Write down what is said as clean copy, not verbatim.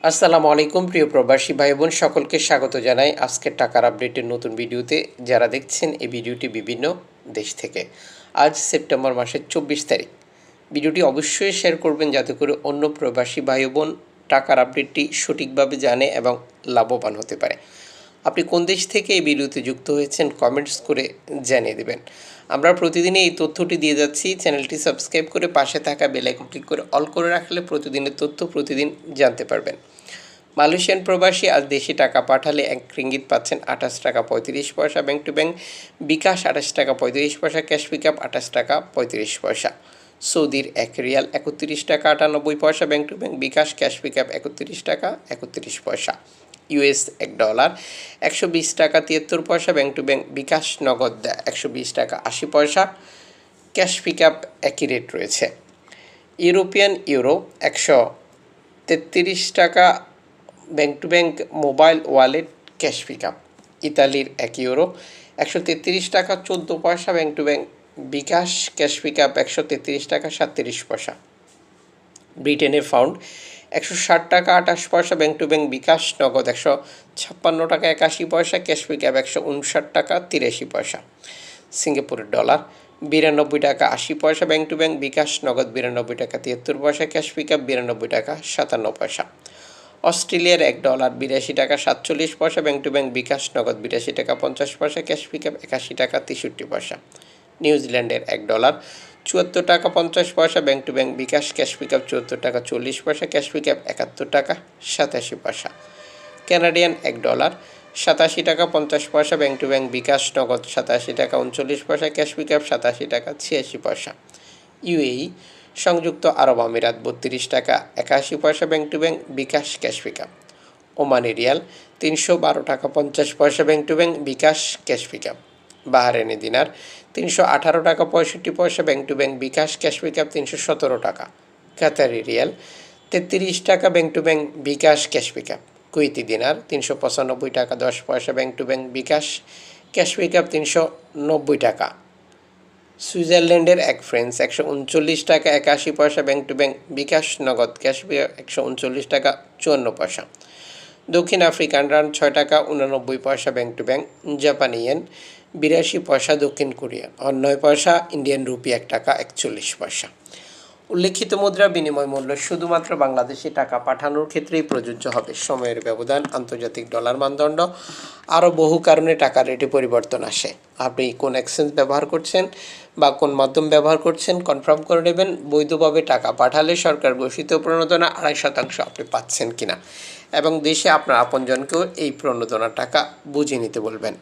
আসসালামু আলাইকুম প্রিয় প্রবাসী ভাই বোন সকলকে স্বাগত জানাই আজকের টাকার আপডেটের নতুন ভিডিওতে। যারা দেখছেন এই ভিডিওটি বিভিন্ন দেশ থেকে। আজ সেপ্টেম্বর মাসের 24 তারিখ। ভিডিওটি অবশ্যই শেয়ার করবেন যাতে করে অন্য প্রবাসী ভাই বোন টাকার আপডেটটি সঠিকভাবে জানে এবং লাভবান হতে পারে। আপনি কোন দেশ থেকে এই ভিডিওতে যুক্ত হয়েছেন কমেন্টস করে জানিয়ে দেবেন। আমরা প্রতিদিনই এই তথ্যটি দিয়ে যাচ্ছি। চ্যানেলটি সাবস্ক্রাইব করে পাশে থাকা বেল আইকন ক্লিক করে অল করে রাখলে প্রতিদিনের তথ্য প্রতিদিন জানতে পারবেন। মালয়েশিয়ান প্রবাসী আজ দেশে টাকা পাঠালে 1 রিঙ্গিত পাচ্ছেন 28 টাকা 35 পয়সা। ব্যাংক টু ব্যাংক বিকাশ 28 টাকা 35 পয়সা, ক্যাশ পিকআপ 28 টাকা 35 পয়সা। সৌদির 1 রিয়াল 31 টাকা 98 পয়সা। Bank to bank bKash cash pickup 31 টাকা 31 পয়সা। ইউএস $1 120 টাকা 73 পয়সা। ব্যাংক টু ব্যাংক বিকাশ নগদ 120 টাকা 80 পয়সা, ক্যাশ পিকআপ একই রেট রয়েছে। ইউরোপিয়ান ইউরো 133 টাকা bank to bank mobile wallet cash pickup. ইতালির 1 ইউরো 133 টাকা 14 পয়সা। Bank to bank bKash cash pickup 133 টাকা 37 পয়সা। ব্রিটেনের পাউন্ড 160 টাকা 28 পয়সা। ব্যাংক টু ব্যাংক বিকাশ নগদ 156 টাকা 81 পয়সা, ক্যাশ পিকআপ 159 টাকা 83 পয়সা। সিঙ্গাপুরের ডলার 92 টাকা 80 পয়সা। ব্যাংক টু ব্যাংক বিকাশ নগদ 92 টাকা 73 পয়সা, ক্যাশ পিকআপ 92 টাকা 57 পয়সা। অস্ট্রেলিয়ার $1 82 টাকা 47 পয়সা। ব্যাংক টু ব্যাংক বিকাশ নগদ 82 টাকা 50 পয়সা, ক্যাশ পিকআপ 81 টাকা 63 পয়সা। নিউজিল্যান্ডের $1 74 টাকা 50 পয়সা। Bank to bank bKash cash pickup 74 টাকা 40 পয়সা, ক্যাশ পিকআপ 71 টাকা 87 পয়সা। কানাডিয়ান $1 87 টাকা 50 পয়সা। ব্যাংক টু ব্যাংক বিকাশ নগদ 87 টাকা 39 পয়সা, ক্যাশ পিকআপ 87 টাকা 86 পয়সা। ইউএই সংযুক্ত আরব আমিরাত 32 টাকা 81 পয়সা। Bank to bank bKash cash pickup. Omani riyal 312 টাকা 50 পয়সা। Bank to bank bKash cash pickup. Bahraini dinar 318 টাকা 65 পয়সা। Bank to bank bKash cash pickup 317 টাকা। কাতারি রিয়াল 33 টাকা। Bank to bank bKash cash pickup. Kuwaiti dinar 395 টাকা 10 পয়সা। Bank to bank bKash cash pickup 390 টাকা। সুইজারল্যান্ডের 1 ফ্রান্স 139 টাকা 81 পয়সা। ব্যাংক টু ব্যাংক বিকাশ নগদ ক্যাশ পিকআপ 139 টাকা 54 পয়সা। দক্ষিণ আফ্রিকান রান্ড 6 টাকা 89 পয়সা। Bank to bank. জাপানি ইয়েন 82 পয়সা। দক্ষিণ কোরিয়া 9 পয়সা। ইন্ডিয়ান রুপি 1 টাকা 41 পয়সা। উল্লেখিত মুদ্রা বিনিময় মূল্য শুধুমাত্র বাংলাদেশে টাকা পাঠানোর ক্ষেত্রেই প্রযোজ্য হবে। সময়ের ব্যবধান, আন্তর্জাতিক ডলার মানদণ্ড, আরও বহু কারণে টাকার রেটে পরিবর্তন আসে। আপনি কোন এক্সচেঞ্জ ব্যবহার করছেন বা কোন মাধ্যম ব্যবহার করছেন কনফার্ম করে নেবেন। বৈধভাবে টাকা পাঠালে সরকার ঘোষিত প্রণোদনা 2.5% আপনি পাচ্ছেন কিনা, এবং দেশে আপনার আপনজনকেও এই প্রণোদনার টাকা বুঝে নিতে বলবেন।